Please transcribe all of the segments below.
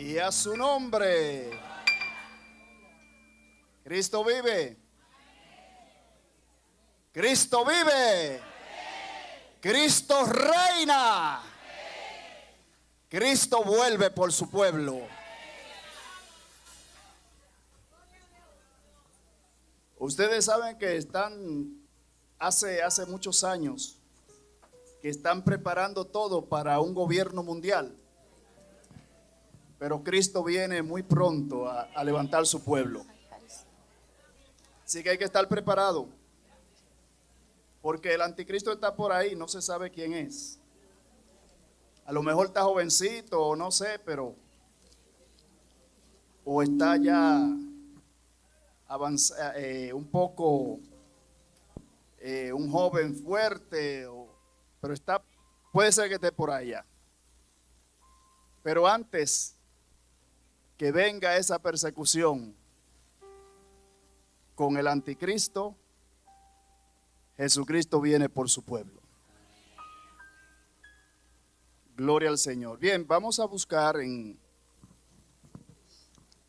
Y a su nombre. Cristo vive. Cristo vive. Cristo reina. Cristo vuelve por su pueblo. Ustedes saben que están hace muchos años que están preparando todo para un gobierno mundial. Pero Cristo viene muy pronto a levantar su pueblo. Así que hay que estar preparado. Porque el anticristo está por ahí, no se sabe quién es. A lo mejor está jovencito o no sé, pero o está ya avanzado, un poco un joven fuerte, pero puede ser que esté por allá. Pero antes que venga esa persecución con el anticristo, Jesucristo viene por su pueblo. Gloria al Señor. Bien, vamos a buscar en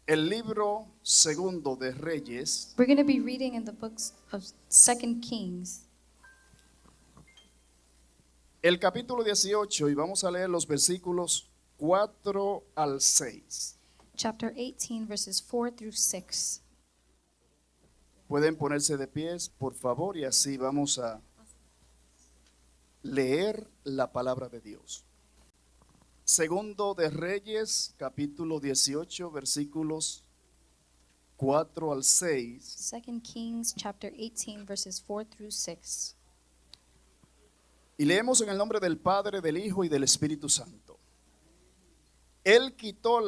el libro segundo de Reyes. We're going to be reading in the books of 2 Kings, El capítulo 18 y vamos a leer los versículos 4 al 6. chapter 18, verses 4 through 6. Pueden ponerse de pies, por favor, y así vamos a leer la palabra de Dios. Segundo de Reyes, capítulo 18, versículos 4 al 6. 2 Kings, chapter 18, verses 4 through 6. Y leemos en el nombre del Padre, del Hijo y del Espíritu Santo. Él quitó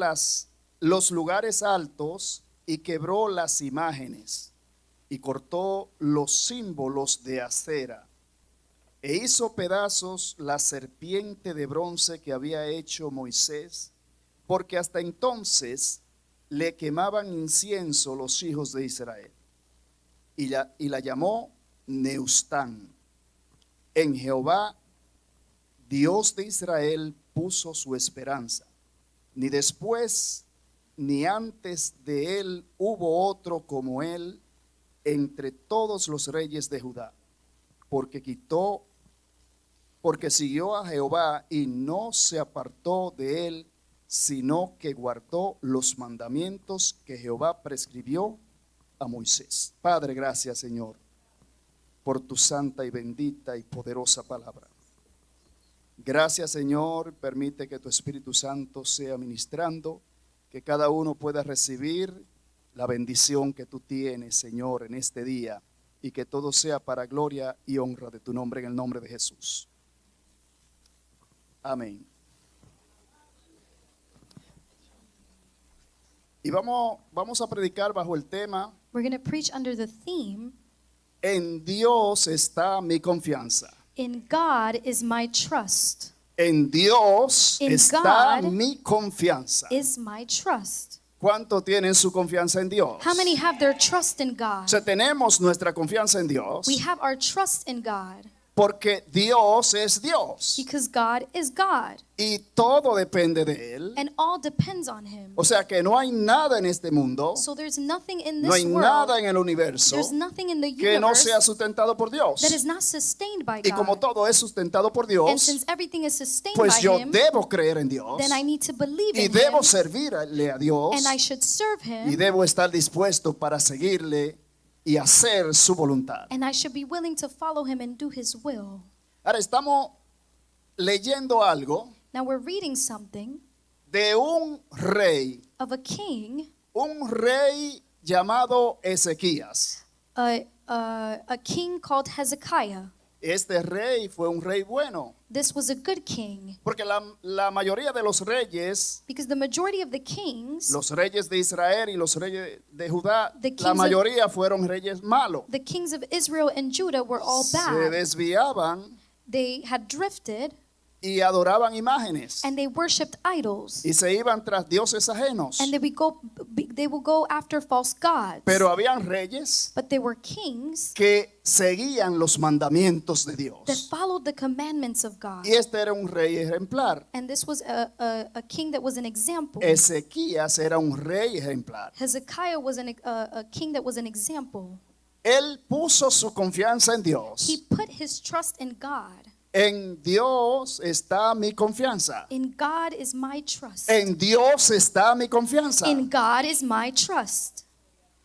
los lugares altos y quebró las imágenes y cortó los símbolos de acera e hizo pedazos la serpiente de bronce que había hecho Moisés, porque hasta entonces le quemaban incienso los hijos de Israel. Y la llamó Neustán. En Jehová, Dios de Israel, puso su esperanza. Ni después ni antes de él hubo otro como él entre todos los reyes de Judá, porque siguió a Jehová y no se apartó de él, sino que guardó los mandamientos que Jehová prescribió a Moisés. Padre, gracias, Señor, por tu santa y bendita y poderosa palabra. Gracias, Señor, permite que tu Espíritu Santo sea ministrando, que cada uno pueda recibir la bendición que tú tienes, Señor, en este día, y que todo sea para gloria y honra de tu nombre, en el nombre de Jesús. Amén. Y vamos a predicar bajo el tema: We're going to preach under the theme, en Dios está mi confianza. In God is my trust. En Dios In está God mi confianza. Is my trust. ¿Cuánto tienen su confianza en Dios? How many have their trust in God? O sea, tenemos nuestra confianza en Dios We have our trust in God porque Dios es Dios because God is God y todo depende de Él. and all depends on Him. O sea que no hay nada en este mundo, So there's nothing in no hay this nada world, en el universo there's nothing in the que no universe sea sustentado por Dios. that is not sustained by Y como God. todo es sustentado por And Dios, since everything is sustained pues by yo Him, debo creer en Dios then I need to believe y in debo Him servirle a Dios and I should serve y Him debo estar dispuesto para seguirle y hacer su voluntad. and I should be willing to follow Him and do His will. Ahora estamos leyendo algo Now we're reading something de un of a king, llamado Ezequías. a king called Hezekiah. Este rey fue un rey bueno, This was a good king porque la mayoría de los reyes, because the majority of the kings, los reyes de Israel y los reyes de Judá, The kings la of- mayoría fueron reyes malos. the kings of Israel and Judah were all Se bad. desviaban They had drifted y adoraban imágenes and they worshipped idols, y se iban tras dioses ajenos. and they would go after false gods. Pero habían reyes But there were kings que seguían los mandamientos de that Dios. followed the commandments of God. Y este era un rey ejemplar. And this was a king that was an example. Ezequías era un rey ejemplar. Hezekiah was a king that was an example. Él puso su confianza en Dios. He put his trust in God. En Dios está mi confianza. In God is my trust. En Dios está mi confianza. In God is my trust.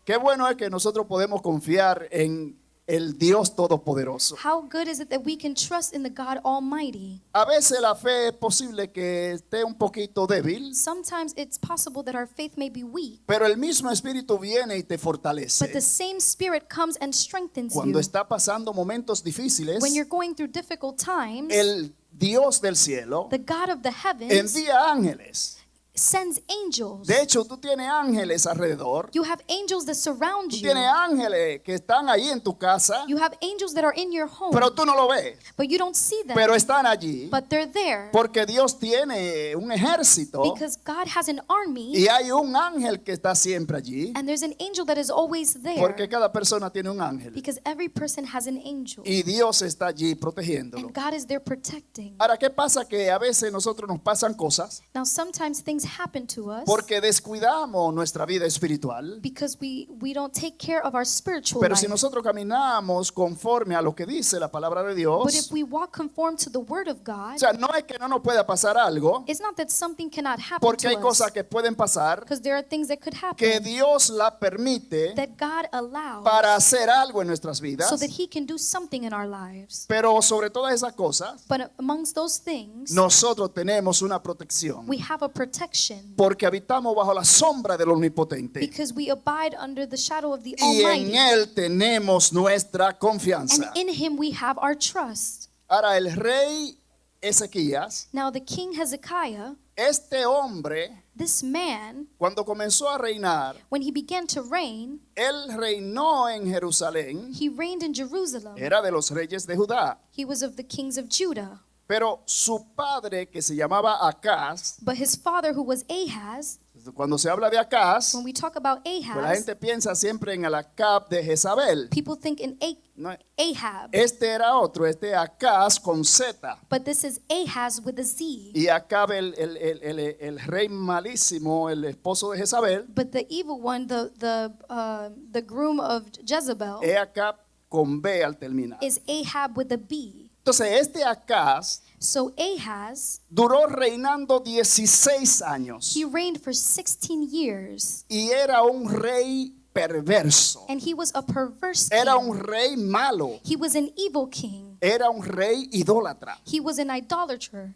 Qué bueno es que nosotros podemos confiar en el Dios Todopoderoso. How good is it that we can trust in the God Almighty? A veces la fe es posible que esté un poquito débil, Sometimes it's possible that our faith may be weak, pero el mismo Espíritu viene y te but the fortalece. same Spirit comes and strengthens Cuando you. está pasando momentos difíciles, When you're going through difficult times, el Dios del cielo the God of the heavens envía ángeles. sends angels. De hecho, tú tienes ángeles alrededor. You have angels that surround Tú you. tienes ángeles que están ahí en tu casa, You have angels that are in your home, pero tú no lo ves. but you don't see them. Pero están allí But they're there porque Dios tiene un ejército because God has an army, y hay un ángel que está siempre allí, and there's an angel that is always there porque cada persona tiene un ángel because every person has an angel, y Dios está allí protegiéndolo. and God is there protecting. Ahora, ¿qué pasa? Que a veces nosotros nos pasan cosas Now, sometimes things happen to us porque descuidamos nuestra vida espiritual, because we don't take care of our spiritual pero life. si nosotros caminamos conforme a lo que dice la palabra de But Dios, if we walk conform to the word of o God, sea, no es que no nos pueda pasar algo, it's not that something cannot happen porque to hay us, cosas que pueden pasar because there are things that could que happen Dios la permite that God allows para hacer algo en nuestras vidas, so that He can do something in our lives. pero sobre todas esas cosas, But amongst those things, nosotros tenemos una protección, we have a protection porque habitamos bajo la sombra del Omnipotente because we abide under the shadow of the y en Almighty, Él tenemos nuestra and confianza. in Him we have our trust. Ahora, el rey Ezequías, Now the king Hezekiah, este hombre, this man, cuando comenzó a reinar, when he began to reign, él reinó en Jerusalén, he reigned in Jerusalem. era de los reyes de Judá, He was of the kings of Judah. pero su padre, que se llamaba Acaz, But his father, who was Ahaz, cuando se habla de Acaz, when we talk about pues la Ahaz, gente piensa siempre en el Acab de Jezabel. people think in No, Ahab. este era otro, este Acaz con Z. But this is Ahaz with a Z. Y Acab, el rey malísimo, el esposo de Jezabel, But the evil one, the groom of Jezebel, es Acab con B al terminar. is Ahab with a B. Entonces, este Acaz So Ahaz, duró reinando 16 años he reigned for 16 years, y era un rey perverso. and he was a perverse Era un king. rey malo. He was an evil king. Era un rey idólatra. He was an idolater.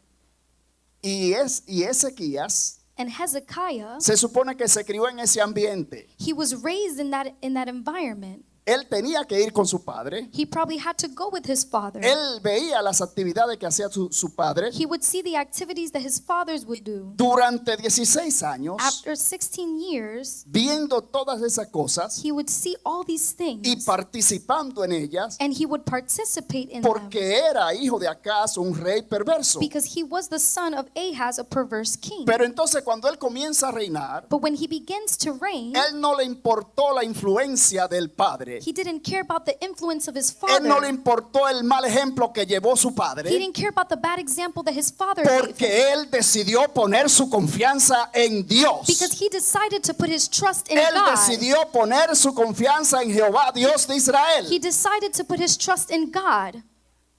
Y Ezequías And Hezekiah, se supone que se crió en ese ambiente. he was raised in that environment. Él tenía que ir con su padre. He probably had to go with his father. Él veía las actividades que hacía su padre. He would see the activities that his fathers would do. Durante 16 años, After 16 years, viendo todas esas cosas he would see all these y things, participando en ellas, and he would participate in them porque era hijo de Acaz, un rey perverso. because he was the son of Ahaz, a perverse king. Pero entonces cuando él comienza a reinar, But when he begins to reign, él no le importó la influencia del padre. he didn't care about the influence of his Él no le father. importó el mal ejemplo que llevó su He padre, didn't care about the bad example that his father gave him, porque él decidió poner su confianza en Dios. because he decided to put his trust in Él God. decidió poner su confianza en Jehová, Dios de Israel. He decided to put his trust in God,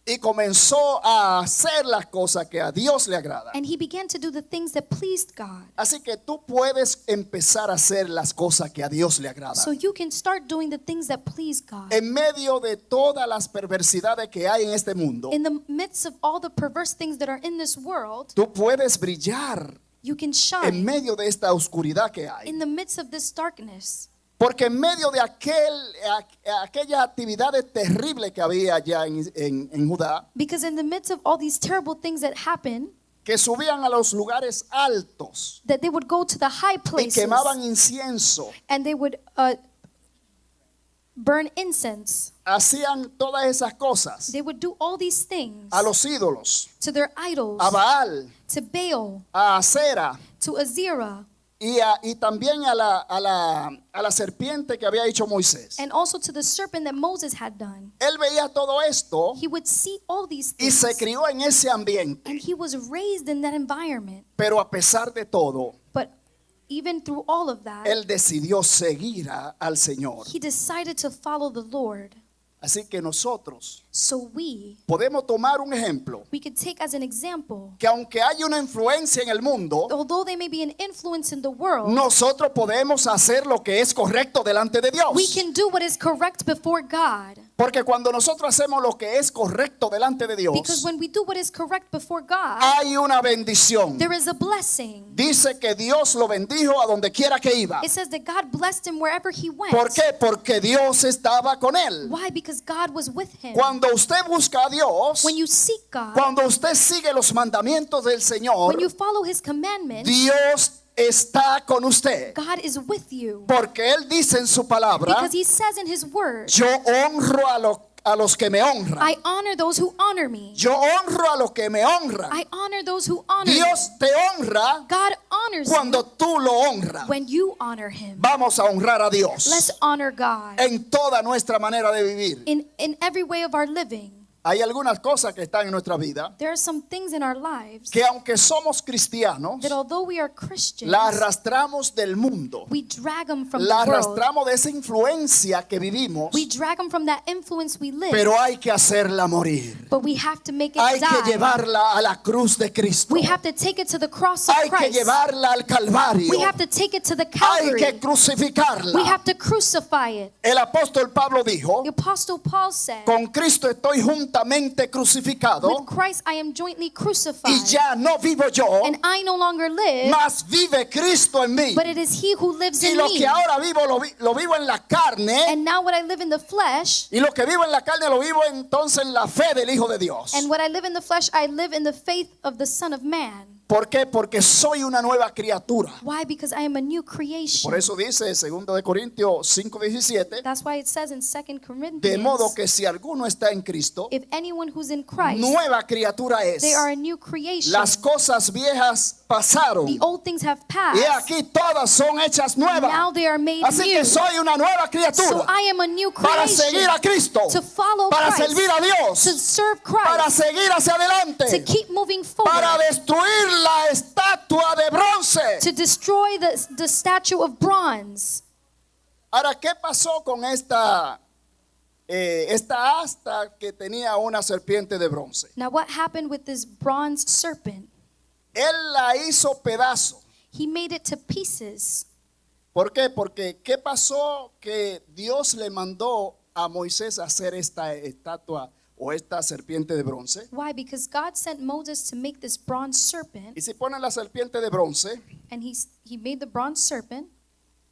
Y comenzó a hacer las cosas que a Dios le agradan. and he began to do the things that pleased God. Así que tú puedes empezar a hacer las cosas que a Dios le So agradan. you can start doing the things that please God. En medio de todas las perversidades que hay en este mundo, In the midst of all the perverse things that are in this world, tú puedes brillar you can en shine medio de esta oscuridad que hay. in the midst of this darkness. Porque en medio de aquellas actividades terribles que había allá en Judá, Because in the midst of all these terrible things that happen, que subían a los lugares altos that they would go to the high y places quemaban incienso and they would burn incense. hacían todas esas cosas They would do all these things a los ídolos, to their idols, a Baal, to Baal, a Acera to Azerah, y también a la serpiente que había hecho Moisés. and also to the serpent that Moses had done. Él veía todo esto He would see all these y things, se crió en ese ambiente, and he was raised in that environment. pero a pesar de todo, But even through all of that, él decidió seguir al Señor. he decided to follow the Lord. Así que nosotros So we podemos tomar un ejemplo could take as an example, que aunque hay una influencia en el mundo, although they may be an influence in the world, nosotros podemos hacer lo que es correcto delante de Dios. we can do what is correct before God. Porque cuando nosotros hacemos lo que es correcto delante de Because Dios, when we do what is correct before God, hay una bendición. there is a blessing. Dice que Dios lo bendijo a donde quiera que iba. It says that God blessed him wherever he went. ¿Por qué? Porque Dios estaba con él. Why? Because God was with him. Cuando usted busca a Dios, When you seek God, cuando usted sigue los mandamientos del Señor, when you follow his commandments, Dios está con usted. God is with you. Porque Él dice en su palabra, Because he says in his word, yo honro a los que me honran. I honor those who honor me. Yo honro a los que me honran. I honor those who honor Dios me. te honra God honors cuando you tú lo honras. when you honor him. Vamos a honrar a Dios Let's honor God en toda nuestra manera de vivir. in every way of our living. Hay algunas cosas que están en nuestra vida There are some things in our lives que aunque somos cristianos, that although we are Christians, la arrastramos del mundo. we drag them from La the world. arrastramos de esa influencia que vivimos, We drag them from that influence we live. pero hay que hacerla morir. But we have to make it Hay que die. llevarla a la cruz de Cristo. We have to take it to the cross of Hay que Christ. llevarla al Calvario. We have to take it to the Hay que Calvary. We crucificarla. have to crucify it. El apóstol Pablo dijo, The Apostle Paul said, con Cristo estoy juntamente crucificado with Christ I am jointly crucified. y ya no vivo yo, And I no longer live, mas vive Cristo en mí. but it is he who lives Y in lo me. que ahora vivo lo vivo en la carne, And now what I live in the flesh, y lo que vivo en la carne lo vivo entonces en la fe del Hijo de Dios. and what I live in the flesh, I live in the faith of the Son of Man. ¿Por qué? Porque soy una nueva criatura. Why? Because I am a new creation. Por eso dice 2 de Corintios 5:17, That's why it says in 2 de Corinthians, modo que si alguno está en Cristo, if anyone who's in Christ, nueva criatura es. they are a new creation. Las cosas viejas pasaron The old things have passed. y aquí todas son hechas nuevas. Now they are made Así new. que soy una nueva So criatura I am a new para creation seguir a Cristo, to follow para Christ, servir a to Dios, serve para Christ, seguir hacia to adelante, keep moving forward, para destruir la estatua de bronce. to destroy the statue of bronze. Ahora, ¿qué pasó con esta asta que tenía una serpiente de bronce? Now what happened with this bronze serpent? Él la hizo pedazo. He made it to pieces. ¿Por qué? Porque ¿qué pasó? Que Dios le mandó a Moisés a hacer esta estatua o esta serpiente de bronce. Why? Because God sent Moses to make this bronze serpent, Y si ponen la serpiente de bronce, and he made the bronze serpent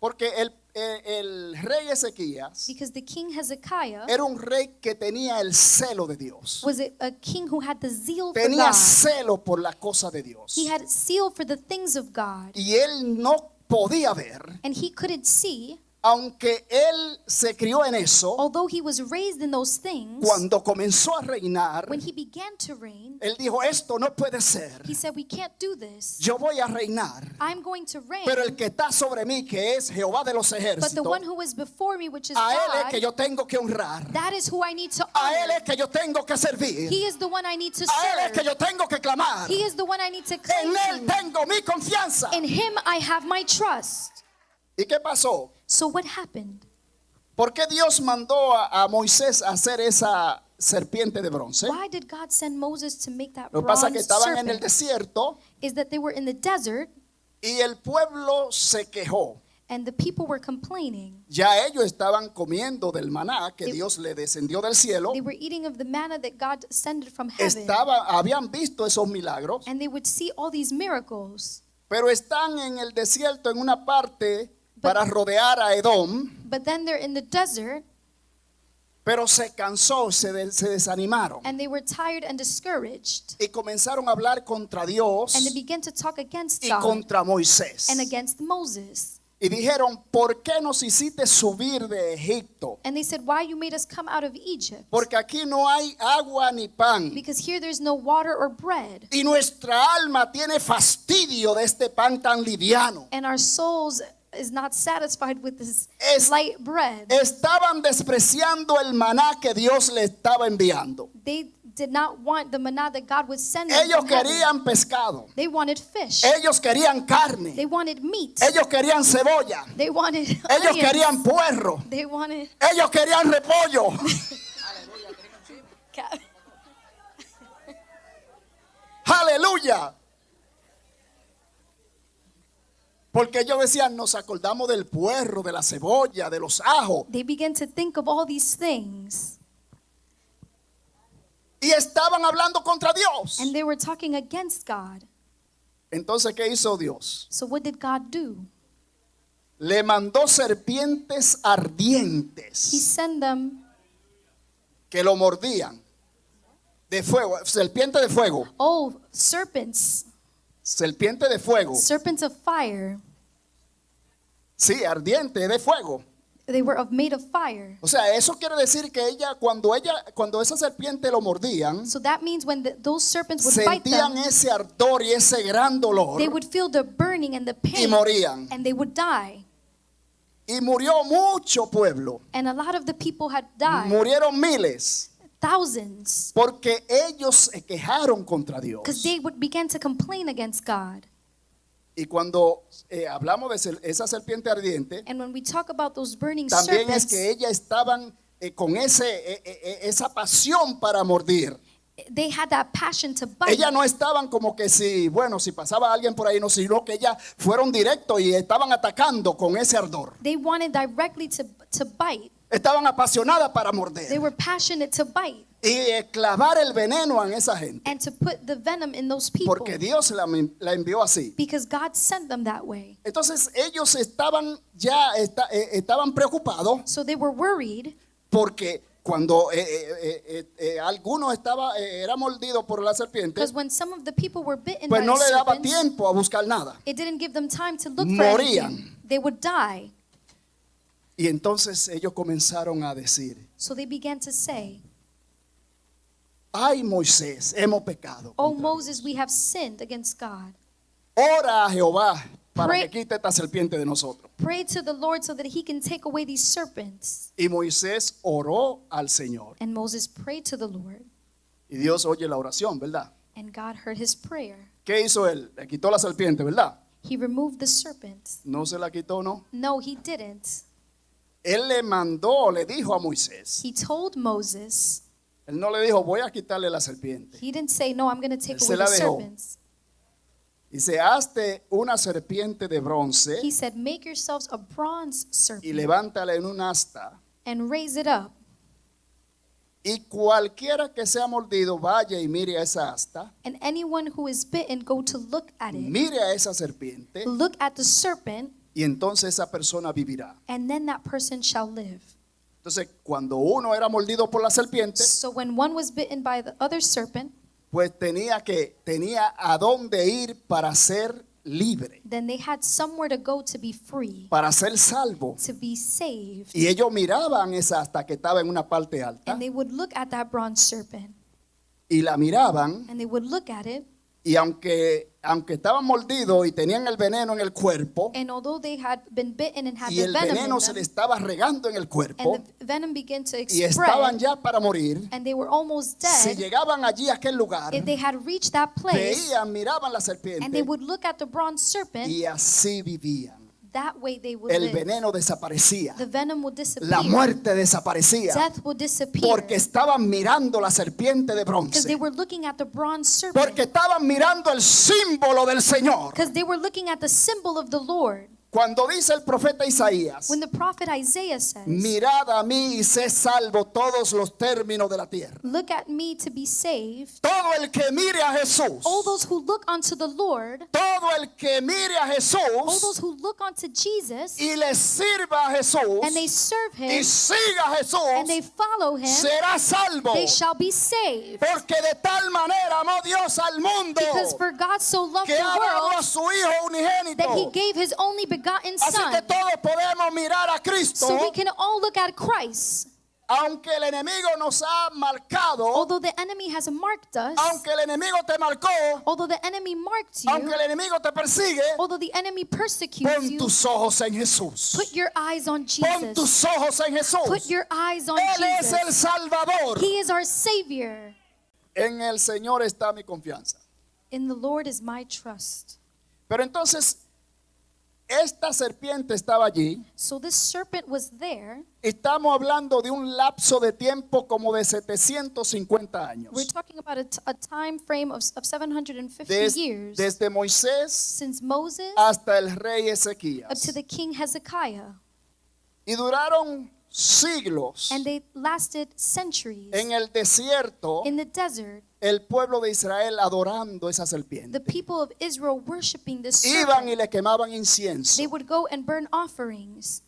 porque el rey Ezequías because the king Hezekiah era un rey que tenía el celo de Dios. was a king who had the zeal for Tenía God. celo por la cosa de Dios. He had zeal for the things of God, Y él no podía ver, and he couldn't see, aunque él se crió en eso, although he was raised in those things. cuando comenzó a reinar, When he began to reign, él dijo, esto no puede ser. he said, we can't do this. Yo voy a reinar, I'm going to reign, pero el que está sobre mí, que es Jehová de los but the ejércitos, one who is before me, which is a él es que God, yo tengo que honrar. that is who I need to A él honor. es que yo tengo que servir. He is the one I need to A él es que serve. yo tengo que clamar. He is the one I need to En cling él to. tengo mi confianza. In him I have my trust. ¿Y qué pasó? So what happened? ¿Por qué Dios mandó a Moisés a hacer esa serpiente de bronce? Why did God send Moses to make that Lo que pasa es bronze que estaban en el serpent? desierto Is that they were in the desert y el pueblo se quejó. and the people were complaining. Ya ellos estaban comiendo del maná que They- Dios le descendió del cielo. They were eating of the manna that God descended from heaven. Habían visto esos milagros, And they would see all these miracles. pero están en el desierto en una parte para rodear a Edom, But then they're in the desert pero se cansó, se desanimaron and they were tired and discouraged. y comenzaron a hablar contra Dios And they began to talk against y God contra Moisés. and against Moses. Y dijeron, ¿por qué nos hiciste subir de Egipto? And they said, why you made us come out of Egypt? Porque aquí no hay agua ni pan. Because here there's no water or bread. Y nuestra alma tiene fastidio de este pan tan liviano. And our souls is not satisfied with this Es- light bread. Estaban despreciando el maná que Dios le estaba enviando. They did not want the manna that God would send them Ellos from heaven. querían pescado. They wanted fish. Ellos querían carne. They wanted meat. Ellos querían cebolla. They wanted Ellos onions. querían puerro. They wanted Ellos querían repollo. Aleluya. Porque ellos decían, nos acordamos del puerro, de la cebolla, de los ajos. They began to think of all these things. Y estaban hablando contra Dios. And they were talking against God. Entonces, ¿qué hizo Dios? So what did God do? Le mandó serpientes He ardientes sent them, que lo mordían. De fuego, serpiente de fuego. serpents, Serpiente de fuego. serpents of fire. Sí, ardiente, de fuego. They were made of fire. O sea, eso quiere decir que cuando esa serpiente lo mordían, So that means when those serpents would bite sentían them, ese ardor y ese gran dolor they would feel the burning and the y pain, morían. and they would die. Y murió mucho pueblo. And a lot of the people had died, Murieron miles thousands, porque ellos se quejaron contra Dios. because they would begin to complain against God. Y cuando hablamos de esa serpiente ardiente, And when we talk about those burning también es serpents, que ellas estaban con esa pasión para mordir. they had that passion to bite. Ellas no estaban como que si pasaba alguien por ahí, no, sino que ellas fueron directos y estaban atacando con ese ardor. They wanted directly to bite. Estaban apasionadas para They morder were passionate to bite y clavar el veneno en esa gente. and to put the venom in those people, Porque Dios la envió así. because God sent them that way. Entonces ellos estaban estaban preocupados So they were worried porque cuando alguno era mordido por la serpiente, because when some of the people were bitten pues by no the le daba serpents, tiempo a buscar nada. it didn't give them time to look for Morían. anything. They would die. Y entonces ellos comenzaron a decir, So they began to say, ay Moisés, hemos pecado. "Oh contra Moses, we have sinned against God. Dios. Ora a Jehová para Pray- que quite esta serpiente de nosotros. Pray to the Lord so that he can take away these serpents." Y Moisés oró al Señor. And Moses prayed to the Lord, Y Dios oye la oración, ¿verdad? and God heard his prayer. ¿Qué hizo él? Le quitó la serpiente, ¿verdad? He removed the serpents. No se la quitó, ¿no? No, he didn't. Él le dijo a Moisés. He told Moses, Él no le dijo, voy a quitarle la serpiente. he didn't say, "No, I'm going to take Él se away the la dejó. serpents." Dice, hazte una serpiente de bronce He said, "Make yourselves a bronze y serpent levántala en un asta. and raise it up. Y cualquiera que sea mordido, vaya y mire a esa asta. And anyone who is bitten, go to look at it. Mire a esa serpiente Look at the serpent, y entonces esa persona vivirá. and then that person shall live." Entonces, cuando uno era mordido por la serpiente, So when one was bitten by the other serpent, pues tenía a dónde ir para ser libre, then they had somewhere to go to be free, para ser salvo. to be saved. Y ellos miraban esa asta que estaba en una parte alta And they would look at that bronze serpent, y la miraban and they would look at it, y aunque estaban mordidos y tenían el veneno en el cuerpo and although they had been bitten and had y the el venom in veneno se le them, estaba regando en el cuerpo and the venom began to y estaban spread, ya para morir, and they were almost si dead, llegaban allí a aquel lugar, if they had reached that place, miraban la and they serpiente would look at the bronze serpent, y así vivían. that way they would El live. veneno desaparecía, The venom would la disappear. muerte desaparecía, Death would disappear. porque estaban mirando la serpiente de Because they bronce, were looking at the bronze serpent. porque estaban mirando el símbolo del Señor. Because they were looking at the symbol of the Lord. Cuando dice el profeta Isaías, When the prophet Isaiah says, mirad a mí y sé salvo todos los términos de la tierra. "Look at me to be saved," Todo el que mire a Jesús, all those who look unto the Lord, todo el que mire a all Jesús those who look unto Jesus, y le sirva a Jesús and they serve y him, siga a and they Jesús, follow him, será salvo. they shall be saved. Porque de tal manera amó Dios al mundo Because for God so loved que the ha dado a world su Hijo that he unigénito gave his only para begotten Así que Son. todos podemos mirar a Cristo, So we can all look at Christ. aunque el enemigo nos ha marcado, Although the enemy has marked us, aunque el enemigo te marcó, although the enemy marked you, aunque el enemigo te persigue, although the enemy persecutes pon you, tus ojos en Jesús. put your eyes on Pon Jesus. tus ojos en Put Jesús. your eyes on Él es el Jesus. Salvador. He is our Savior. En el Señor está mi confianza. In the Lord is my trust. Pero entonces, esta serpiente estaba allí. So this serpent was there. Estamos hablando de un lapso de tiempo como de 750 años. We're talking about a time frame of 750 years. Desde Moisés Since Moses hasta el rey up Ezequías. to the king Hezekiah. Y duraron siglos And they lasted centuries en el desierto, in the desert. el pueblo de Israel adorando esa The serpiente. people of Israel worshiping this Iban y serpent. le quemaban incienso. They would go and burn offerings.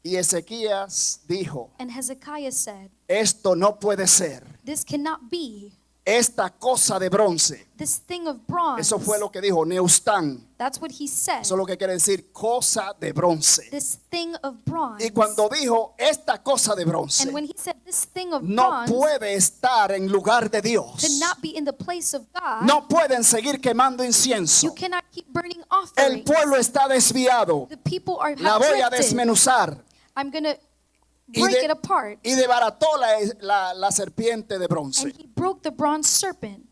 Y Ezequías dijo, And Hezekiah said, esto no puede ser. this cannot be. Esta cosa de bronce. This thing of bronze. Eso fue lo que dijo Neustán. That's what he said. Eso es lo que quiere decir cosa de bronce. This thing of bronze. Y cuando dijo esta cosa de bronce, And when he said this thing of no bronze puede estar en lugar de Dios. cannot be in the place of God, No pueden seguir quemando incienso. you cannot keep burning El offerings. pueblo está desviado. The people are La voy a drifted. desmenuzar. I'm going to Y, break it apart. y debarató la serpiente de bronce. And he broke the bronze serpent.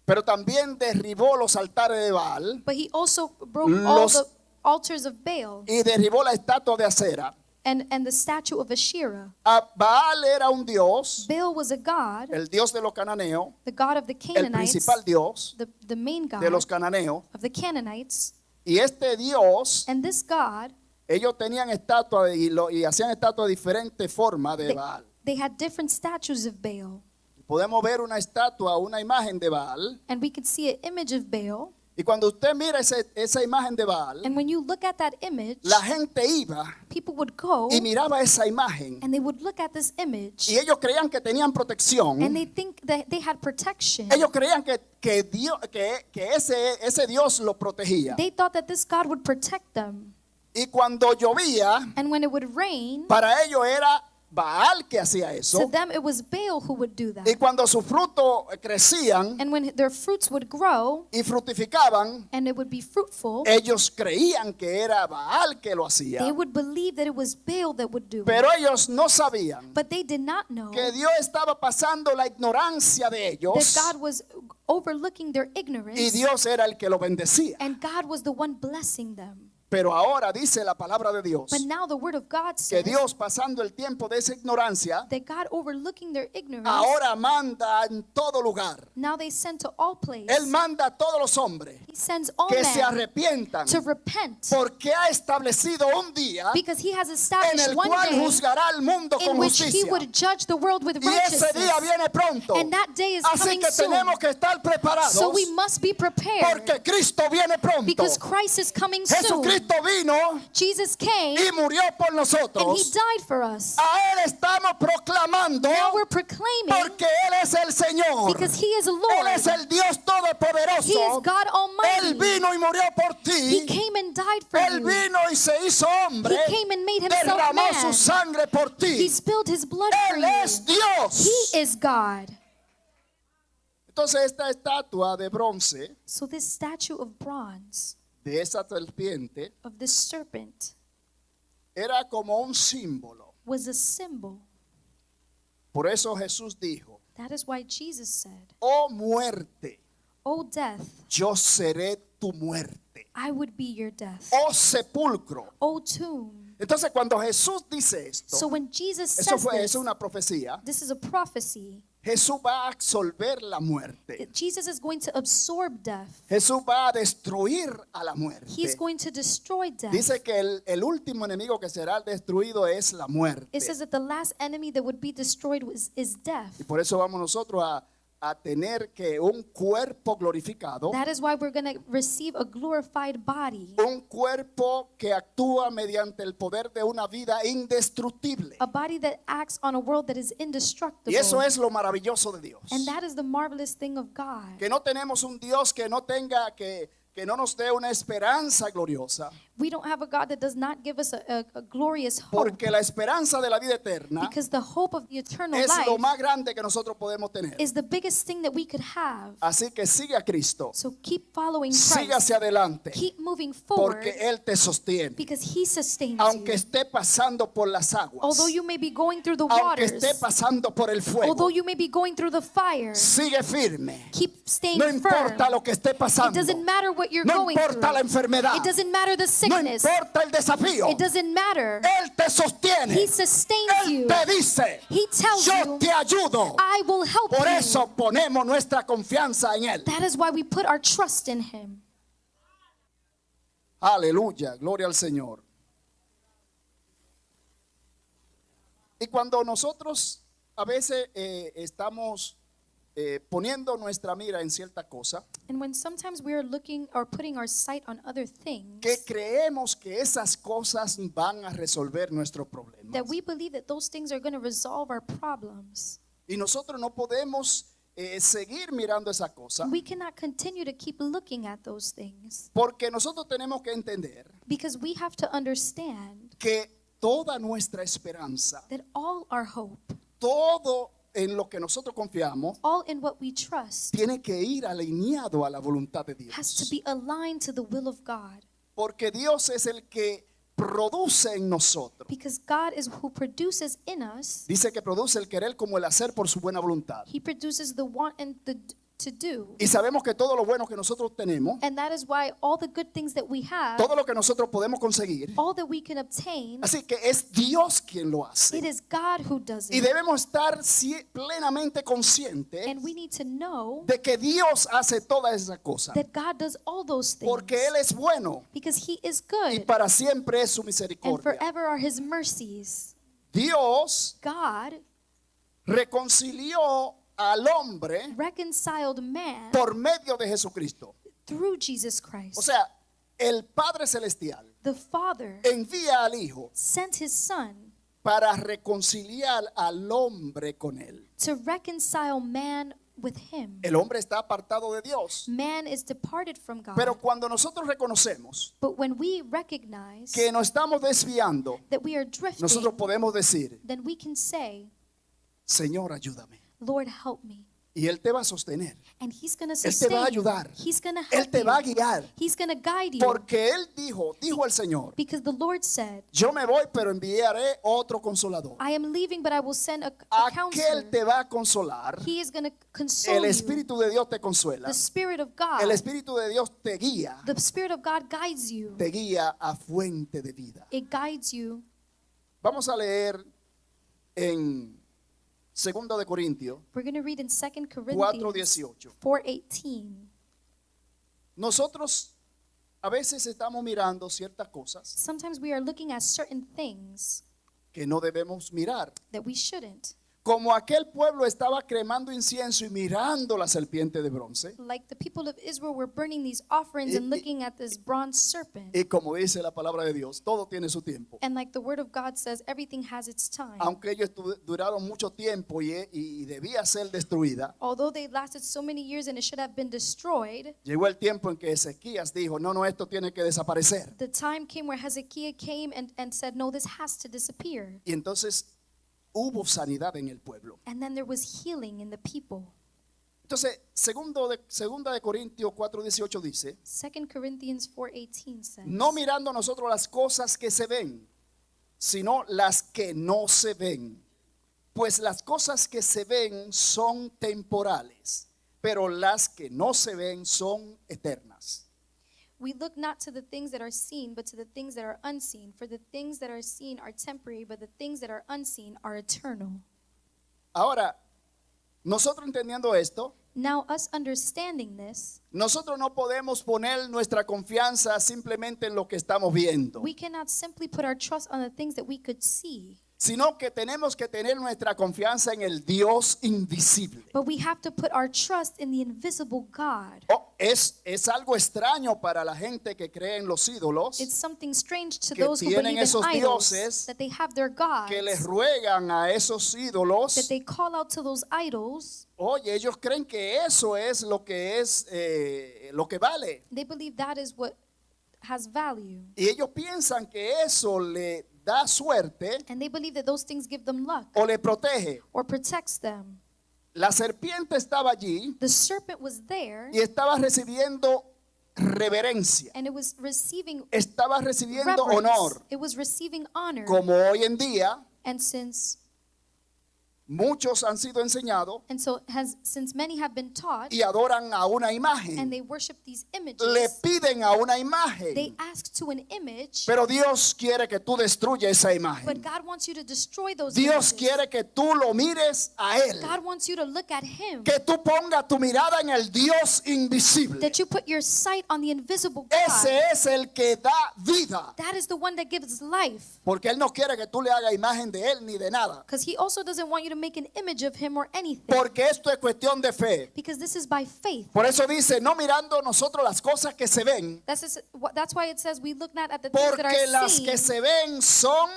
Pero también derribó los altares de Baal But he also broke all Los- the altars of Baal y derribó la estatua de Acera. and the statue of Asherah. Baal era un dios, Baal was a god, el dios de los cananeos, the god of the el Canaanites, principal dios the main god de los cananeos. of the Canaanites. Y este dios, And this god, ellos tenían estatuas y hacían estatuas de diferentes formas de Baal. they had different statues of Baal. Podemos ver una estatua, una imagen de Baal. And we could see an image of Baal. Y cuando usted mira esa imagen de Baal, And when you look at that image, la gente iba people would go y miraba esa imagen. and they would look at this image Y ellos creían que tenían protección. and they think that they had protection. Ellos creían que Dios, que ese Dios los protegía. They thought that this God would protect them. Y cuando llovía, And when it would rain, para ellos era Baal que hacía to eso. them it was Baal who would do Y that. cuando sus frutos crecían And when their fruits would grow y fructificaban, and it would be fruitful, ellos creían que era Baal que lo hacía. they would believe that it was Baal that would do it. Pero ellos no sabían But they did not know que Dios estaba pasando la ignorancia de that ellos God was overlooking their y ignorance Dios era el que lo bendecía. and God was the one blessing them. Pero ahora dice la palabra de Dios But now the word of God que says Dios, pasando el tiempo de esa ignorancia, that God overlooking their ignorance, ahora manda en todo lugar. now they send to all places. Él manda a todos los hombres He sends all que se men arrepientan to repent porque ha establecido un día because he has en established el one cual day juzgará al mundo in con which he justicia. would judge the world with Y ese righteousness. día viene pronto. And that day is Así coming que soon. tenemos que estar preparados So we must be prepared porque Cristo viene pronto. because Christ is coming soon. Jesucristo vino Jesus came y murió por and he nosotros. died for us. A Él estamos proclamando Now we're proclaiming porque Él es el Señor. because he is Él Lord. es el Dios He todopoderoso. is God Él Almighty. vino y murió por He ti. came and died for Él you. vino y se hizo hombre. He came and made himself Derramó su man. sangre por He ti. spilled his blood for Él you. es Dios. He is God. Entonces esta estatua de bronce So this statue of bronze de esa serpiente of this serpent era como un símbolo. was a symbol. Por eso Jesús dijo, That is why Jesus said, oh muerte, O death, yo seré tu muerte. I would be your death. Oh sepulcro. O tomb. Entonces cuando Jesús dice esto, So when Jesus eso says es this, una profecía. this is a prophecy. Jesús va a absolver la muerte. Jesus is going to absorb death. Jesús va a destruir a la muerte. He's going to destroy death. Dice que el último enemigo que será destruido es la muerte. It says that the last enemy that would be destroyed is death. Y por eso vamos nosotros a tener que un cuerpo glorificado, That is why we're going to receive a glorified body. un cuerpo que actúa mediante el poder de una vida indestructible. A body that acts on a world that is indestructible. Y eso es lo maravilloso de Dios. And that is the marvelous thing of God. Que no tenemos un Dios que no tenga que que no nos dé una esperanza gloriosa, We don't have a God that does not give us a glorious hope. porque la esperanza de la vida eterna Because the hope of the eternal es lo life más grande que nosotros podemos tener. is the biggest thing that we could have. Así que sigue a Cristo, So keep following siga Christ. hacia adelante, Keep moving forward porque Él te sostiene. because He sustains Aunque you. esté pasando por las aguas, Although you may be going through the aunque waters, esté pasando por el fuego, although you may be going through the fire, sigue firme. keep staying No firm. importa lo que esté It pasando, doesn't matter what you're no going through. importa la enfermedad, It doesn't matter the no sickness. importa el desafío, It doesn't matter. Él te sostiene. He sustains Él you. te dice, He tells yo you, te ayudo. I will help Por you. eso ponemos nuestra confianza en Él. That is why we put our trust in Him. Aleluya, gloria al Señor. Y cuando nosotros a veces estamos poniendo nuestra mira en cierta cosa, And when sometimes we are looking or putting our sight on other things, que creemos que esas cosas van a resolver nuestros problemas, that we believe that those things are going to resolve our problems, y nosotros no podemos seguir mirando esa cosa, we cannot continue to keep looking at those things porque nosotros tenemos que entender because we have to understand que toda nuestra esperanza, that all our hope, todo en lo que nosotros confiamos, all in what we trust, tiene que ir alineado a la voluntad de has to Dios. be aligned to the will of God. Porque Dios es el que produce en nosotros. Because God is who produces in us. Dice que produce el querer como el hacer por su buena voluntad. He produces the want and the to do. Y sabemos que todo lo bueno que nosotros tenemos, And that is why all the good things that we have, todo lo que nosotros podemos conseguir, all that we can obtain, así que es Dios quien lo it hace. is God who does Y it. debemos estar plenamente conscientes And we need to know de que Dios hace todas esas cosas. that God does all those things. Porque Él es bueno Because He is y good. para siempre es su And misericordia. forever are His mercies. Dios God reconcilió al hombre reconciled man por medio de Jesucristo. through Jesus Christ. O sea, el Padre Celestial The Father envía al Hijo sent His Son para reconciliar al hombre con Él. to reconcile man with Him. El hombre está apartado de Dios. Man is departed from God. Pero cuando nosotros reconocemos But when we recognize que nos estamos desviando, that we are drifting, nosotros podemos decir, then we can say, Señor, ayúdame. Lord, help me. Y Él te va a sostener. And He's going to Él te sustain va a you. ayudar. He's going to Él help te va a you. guiar. He's going to guide you. Porque Él dijo el Señor, Because the Lord said, yo me voy, pero enviaré otro consolador. I am leaving, but I will send a Aquel counselor. te va a consolar. He is going to console El you. Espíritu de Dios te consuela. The Spirit of God. El Espíritu de Dios te guía. The Spirit of God guides you. Te guía a fuente de vida. It guides you. Vamos a leer en 2 de Corintios We're going to read in 2 Corinthians 4:18. 4:18. Nosotros a veces estamos mirando ciertas cosas Sometimes we are looking at certain things que no debemos mirar. that we shouldn't. Como aquel pueblo estaba cremando incienso y mirando la serpiente de bronce. Like the people of Israel were burning these offerings and looking at this bronze serpent. Y como dice la palabra de Dios, todo tiene su tiempo. And like the word of God says, everything has its time. Aunque ellos duraron mucho tiempo y debía ser destruida, Although they lasted so many years and it should have been destroyed, llegó el tiempo en que Ezequías dijo, no, esto tiene que desaparecer. the time came where Hezekiah came and said, no, this has to disappear. Y entonces hubo sanidad en el pueblo. And then there was healing in the people. Entonces, segunda de Corintios 4:18 dice, 2 Corinthians 4:18 says, no mirando nosotros las cosas que se ven, sino las que no se ven. Pues las cosas que se ven son temporales, pero las que no se ven son eternas. we look not to the things that are seen, but to the things that are unseen. For the things that are seen are temporary, but the things that are unseen are eternal. Ahora, nosotros entendiendo esto, Now, us understanding this, nosotros no podemos poner nuestra confianza simplemente en lo que estamos viendo. we cannot simply put our trust on the things that we could see. sino que tenemos que tener nuestra confianza en el Dios invisible. But we have to put our trust in the invisible God. Es algo extraño para la gente que cree en los ídolos, It's something strange to que those who tienen believe in esos idols, dioses, that they have their gods, que les ruegan a esos ídolos. that they call out to those idols. Oye, ellos creen que eso es lo que lo que vale. They believe that is what has value. Y ellos piensan que eso le da suerte And they believe that those things give them luck o le protege. or protects them. La serpiente estaba allí The serpent was there, y estaba recibiendo reverencia. and it was receiving Estaba recibiendo reverence. honor. It was receiving honor. Como hoy en día And since muchos han sido enseñados since many have been taught y adoran a una and imagen. they worship these Le images, piden a una they imagen. ask to an image, Pero Dios quiere que tú destruyas esa but imagen. God wants you to destroy those Dios images. quiere que tú lo mires a Él. God wants you to look at Him, Que tú pongas tu mirada en el Dios invisible. that you put your sight on the invisible God. Ese es el que da vida. That is the one that gives life, Porque Él no quiere que tú le hagas imagen de Él ni de nada. because He also doesn't want you to make an image of Him or anything, Porque esto es cuestión de fe. because this is by faith. Por eso dice, no mirando nosotros las cosas que se ven, That's why it says we look not at the things that porque are las seen, que se ven son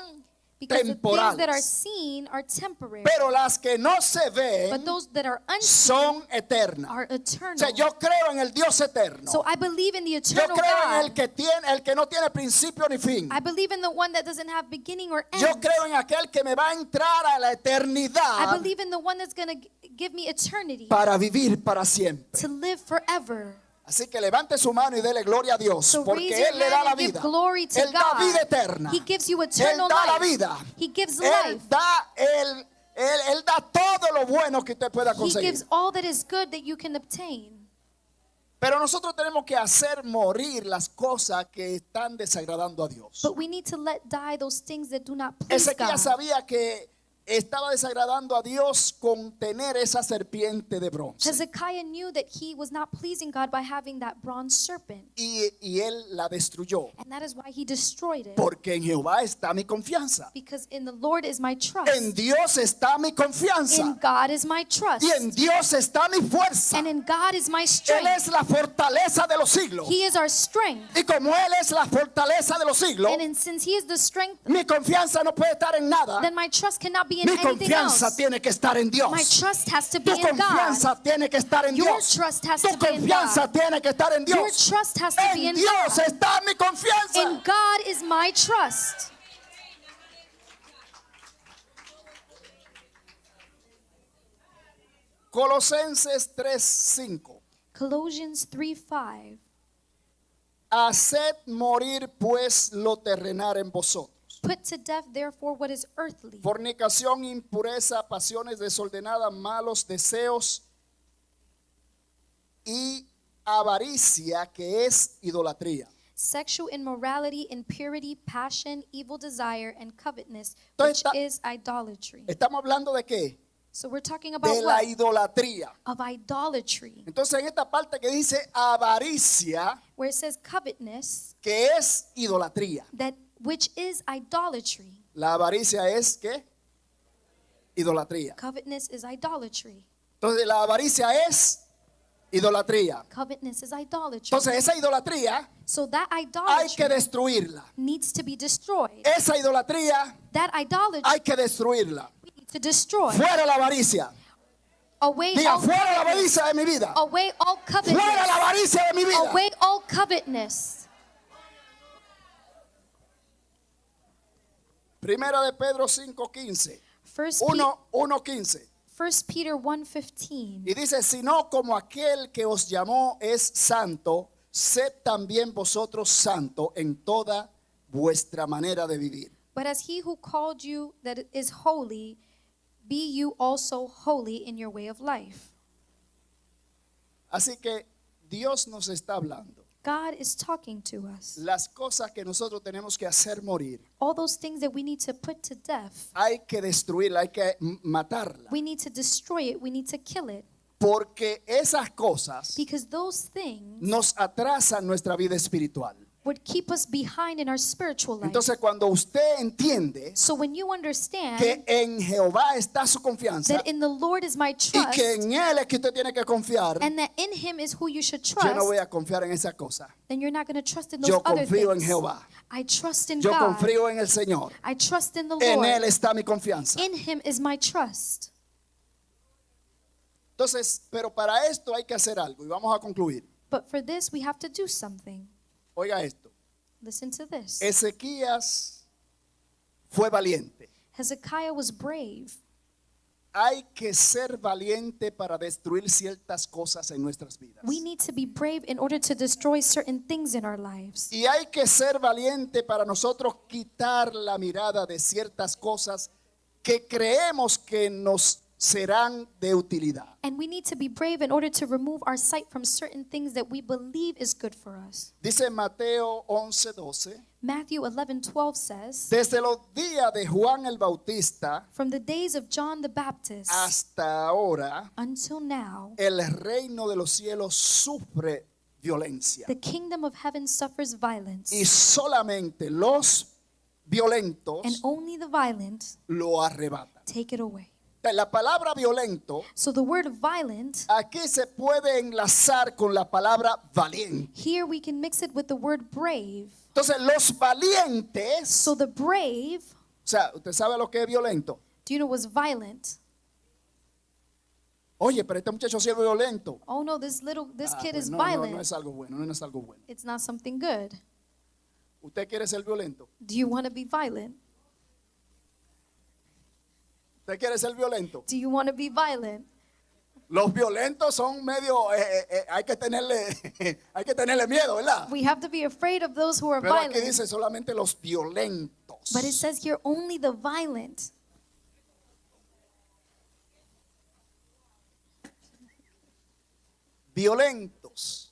because the things that are temporales. seen are temporary, Pero las que no se but ven those that are unseen son eternas. are O eternal. sea, yo creo en el Dios eterno. So I believe in the Yo eternal creo en God. el que no tiene principio ni fin. I believe in the one that doesn't have beginning or end. Yo creo en aquel que me va a entrar a la I eternidad believe in the one that's going to give me eternity, para vivir para siempre. to live forever. Así que levante su mano y dele gloria a Dios, So porque raise your Él le da hand la and give vida. glory to Él da vida God. eterna. He gives you Él eternal da la life. vida. He gives Él life. Él da todo lo bueno que usted pueda He conseguir. gives all that is good that you can obtain. Pero nosotros tenemos que hacer morir las cosas que están desagradando a Dios. But we need to let die those things that do not please Ezequiel God. sabía que estaba desagradando a Dios con tener esa serpiente de bronce. Hezekiah knew that he was not pleasing God by having that bronze serpent. Y él la destruyó. And that is why he destroyed it. Porque en Jehová está mi confianza. Because in the Lord is my trust. En Dios está mi In confianza. God is my trust. Y en Dios está mi fuerza. And in God is my Él strength. es la fortaleza de los siglos. He is our strength. Y como Él es la fortaleza de los siglos, Since he is the strength, mi confianza no puede estar en nada. then my trust cannot be in Mi anything confianza else. tiene que estar en Dios. My trust has to be Tu in God. confianza tiene que estar en Your Dios. trust has Tu to be in confianza God. tiene que estar en Your Dios. trust has to be En in Dios God. está mi confianza. In God is my trust. Colosenses 3:5. Colossians 3:5. Haced morir pues lo terrenal en vosotros. Put to death therefore what is earthly. Fornicación, impureza, pasiones desordenadas, malos deseos y avaricia, que es idolatría. Sexual immorality, impurity, passion, evil desire, and covetousness, Entonces, which is idolatry. Estamos hablando de qué? So we're talking about De la what? idolatría. Of idolatry. Entonces en esta parte que dice avaricia, Where it says covetousness, que es idolatría. which is idolatry. La avaricia es ¿qué? Idolatría. Covetousness is idolatry. Entonces la avaricia es idolatría. Covetousness is idolatry. Entonces esa idolatría So that hay idolatry que destruirla. needs to be destroyed. Esa idolatría That idolatry hay que destruirla. we need to destroy. Fuera la avaricia. Away Diga, all fuera la covetousness. avaricia de mi vida. Away all Fuera la covetousness. avaricia de mi vida. Away all covetousness. Primera de Pedro 5:15. 1:15. 1 Peter 1:15. Y dice, sino como aquel que os llamó es santo, sed también vosotros santo en toda vuestra manera de vivir. But as he who called you that is holy, be you also holy in your way of life. Así que Dios nos está hablando. God is talking to us. Las cosas que nosotros tenemos que hacer morir, All those things that we need to put to death, hay que destruirla, hay que matarla. we need to destroy it, we need to kill it. Porque esas cosas Because those things nos atrasan nuestra vida espiritual. would keep us behind in our spiritual life. Entonces cuando usted entiende So when you understand que en Jehová está su confianza that in the Lord is my y trust, que en Él es que usted tiene que confiar, and that in Him is who you should yo trust, no voy a confiar en esa cosa. then you're not going to trust in those Yo other confío en things. Jehová. I trust in Yo God. confío en el Señor. I trust in the En Él Lord. está mi confianza. In Him is my trust. Entonces, pero para esto hay que hacer algo y vamos a concluir. But for this, we have to do something. Oiga esto. Listen to this. Ezequías fue valiente. Hezekiah was brave. Hay que ser valiente para destruir ciertas cosas en nuestras vidas. We need to be brave in order to destroy certain things in our lives. Y hay que ser valiente para nosotros quitar la mirada de ciertas cosas que creemos que nos serán de utilidad. And we need to be brave in order to remove our sight from certain things that we believe is good for us. Dice Mateo 11:12, Matthew 11:12 says, desde los días de Juan el Bautista from the days of John the Baptist hasta ahora, until now, el reino de los cielos sufre violencia. the kingdom of heaven suffers violence, Y solamente los violentos and only the violent lo arrebatan. take it away. La palabra violento So the word violent, aquí se puede enlazar con la palabra valiente. here we can mix it with the word brave. Entonces los valientes, So the brave, o sea, ¿usted sabe lo que es violento? do you know what's violent? Oye, pero este muchacho sí es violento. Oh no, this kid Pues is no, violent. no es algo bueno, no es algo bueno. It's not something good. ¿Usted quiere ser violento? Do you want to be violent? ¿Usted quiere ser violento? Do you want to be violent? Los violentos son medio, hay que tenerle miedo, ¿verdad? We have to be afraid of those who are Pero aquí violent. dice solamente los violentos. But it says here only the violent. Violentos.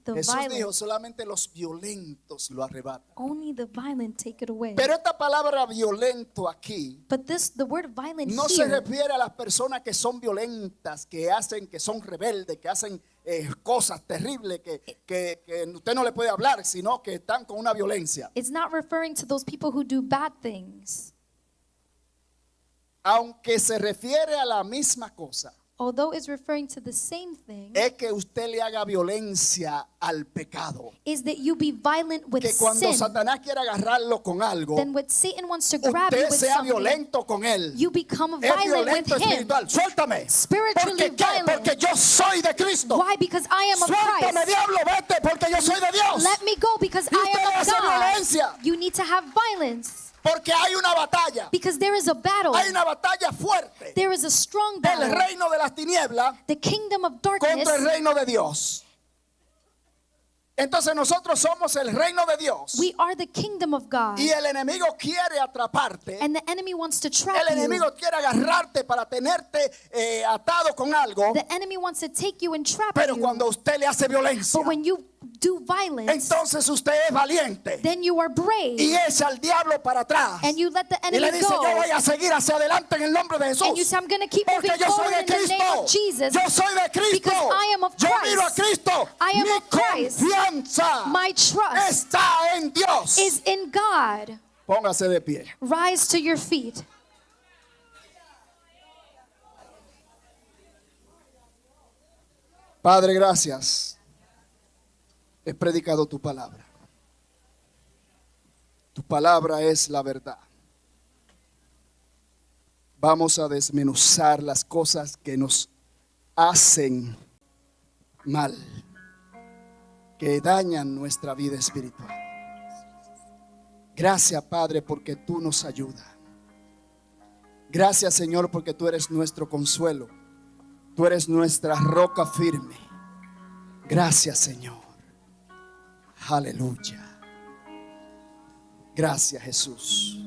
The Jesús dijo, violent. solamente los violentos lo arrebatan. Only the violent take it away. Pero esta palabra violento aquí But the word violent no se here refiere a las personas que son violentas, que son rebeldes, que hacen cosas terribles, que usted no le puede hablar, sino que están con una violencia. it's not referring to those people who do bad things. Aunque se refiere a la misma cosa, Although it's referring to the same thing, es que usted le haga violencia al pecado. is that you be violent with Que cuando sin. Satanás quiere agarrarlo con algo, Then when Satan wants to grab you usted with sea something, violento con él. you become Es violent violento with him. espiritual. Suéltame. Spiritually ¿Por qué? violent. Porque yo soy de Cristo. Why? Because I am of Suéltame, Christ. diablo, vete, porque yo soy de Dios. Let me go because Y I usted am of hace God. violencia. You need to have violence Porque hay una batalla. because there is a battle. Hay una batalla fuerte. There is a strong El battle. reino de las tinieblas The kingdom of contra el darkness. reino de Dios. Entonces nosotros somos el reino de Dios. We are the kingdom of God. Y el enemigo quiere atraparte. And the enemy wants to trap El you. enemigo quiere agarrarte para tenerte atado con algo. The enemy wants to take you and trap Pero you. cuando usted le hace violencia, But when you do violence, entonces usted es valiente then you are brave. y echa al diablo para atrás. And you let the Y le enemy dice, yo go. voy a seguir hacia adelante en el nombre de Jesús. And you say, I'm going to keep Porque moving yo soy forward de in the name Cristo. of Jesus. Yo soy de Cristo. Because I am of Yo Christ. miro a Cristo. I am Mi of Christ. confianza My trust está en Dios. is in God. Póngase de pie. Rise to your feet. Padre, gracias. He predicado tu palabra. Tu palabra es la verdad. Vamos a desmenuzar las cosas que nos hacen mal, que dañan nuestra vida espiritual. Gracias, Padre, porque tú nos ayudas. Gracias, Señor, porque tú eres nuestro consuelo. Tú eres nuestra roca firme. Gracias, Señor. Aleluya. Gracias, Jesús.